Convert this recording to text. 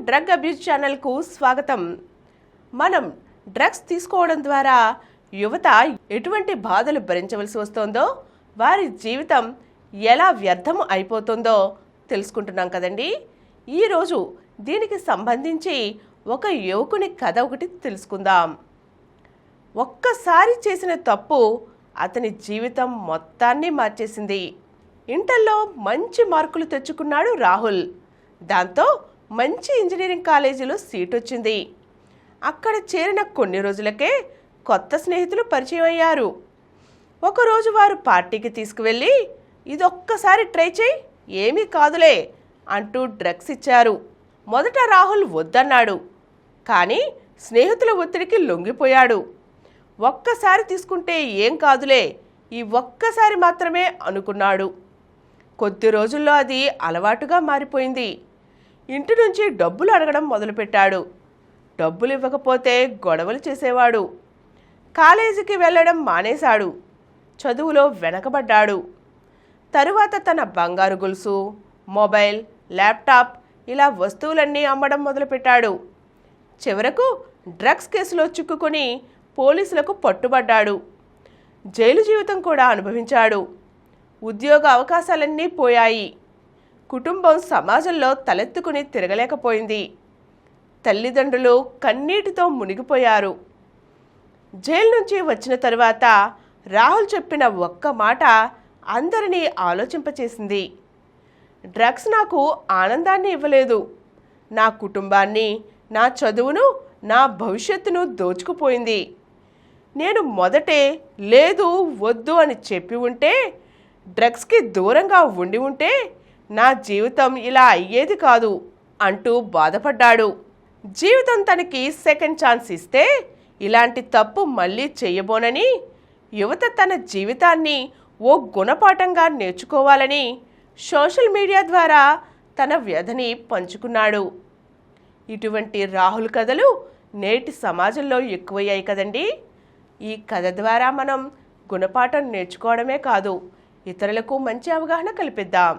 Drug abuse ఛానల్కు స్వాగతం. మనం డ్రగ్స్ తీసుకోవడం ద్వారా యువత ఎటువంటి బాధలు భరించవలసి వస్తుందో, వారి జీవితం ఎలా వ్యర్థం అయిపోతుందో తెలుసుకుంటున్నాం కదండి. ఈరోజు దీనికి సంబంధించి ఒక యువకుని కథ ఒకటి తెలుసుకుందాం. ఒక్కసారి చేసిన తప్పు అతని జీవితం మొత్తాన్ని మార్చేసింది. ఇంటర్లో మంచి మార్కులు తెచ్చుకున్నాడు రాహుల్. దాంతో మంచి ఇంజనీరింగ్ కాలేజీలో సీట్ వచ్చింది. అక్కడ చేరిన కొన్ని రోజులకే కొత్త స్నేహితులు పరిచయం అయ్యారు. ఒకరోజు వారు పార్టీకి తీసుకువెళ్ళి ఇదొక్కసారి ట్రై చేయి, ఏమీ కాదులే అంటూ డ్రగ్స్ ఇచ్చారు. మొదట రాహుల్ వద్దన్నాడు, కానీ స్నేహితుల ఒత్తిడికి లొంగిపోయాడు. ఒక్కసారి తీసుకుంటే ఏం కాదులే, ఈ ఒక్కసారి మాత్రమే అనుకున్నాడు. కొద్ది రోజుల్లో అది అలవాటుగా మారిపోయింది. ఇంటి నుంచి డబ్బులు అడగడం మొదలుపెట్టాడు. డబ్బులు ఇవ్వకపోతే గొడవలు చేసేవాడు. కాలేజీకి వెళ్ళడం మానేశాడు. చదువులో వెనకబడ్డాడు. తరువాత తన బంగారు గొలుసు, మొబైల్, ల్యాప్టాప్ ఇలా వస్తువులన్నీ అమ్మడం మొదలుపెట్టాడు. చివరకు డ్రగ్స్ కేసులో చిక్కుకొని పోలీసులకు పట్టుబడ్డాడు. జైలు జీవితం కూడా అనుభవించాడు. ఉద్యోగ అవకాశాలన్నీ పోయాయి. కుటుంబం సమాజంలో తలెత్తుకుని తిరగలేకపోయింది. తల్లిదండ్రులు కన్నీటితో మునిగిపోయారు. జైలు నుంచి వచ్చిన తరువాత రాహుల్ చెప్పిన ఒక్క మాట అందరినీ ఆలోచింపచేసింది. డ్రగ్స్ నాకు ఆనందాన్ని ఇవ్వలేదు, నా కుటుంబాన్ని, నా చదువును, నా భవిష్యత్తును దోచుకుపోయింది. నేను మొదటే లేదు వద్దు అని చెప్పి ఉంటే, డ్రగ్స్కి దూరంగా ఉండి ఉంటే నా జీవితం ఇలా అయ్యేది కాదు అంటూ బాధపడ్డాడు. జీవితం తనకి సెకండ్ ఛాన్స్ ఇస్తే ఇలాంటి తప్పు మళ్ళీ చెయ్యబోనని, యువత తన జీవితాన్ని ఓ గుణపాఠంగా నేర్చుకోవాలని సోషల్ మీడియా ద్వారా తన వ్యధని పంచుకున్నాడు. ఇటువంటి రాహుల్ కథలు నేటి సమాజంలో ఎక్కువయ్యాయి కదండి. ఈ కథ ద్వారా మనం గుణపాఠం నేర్చుకోవడమే కాదు, ఇతరులకు మంచి అవగాహన కల్పిద్దాం.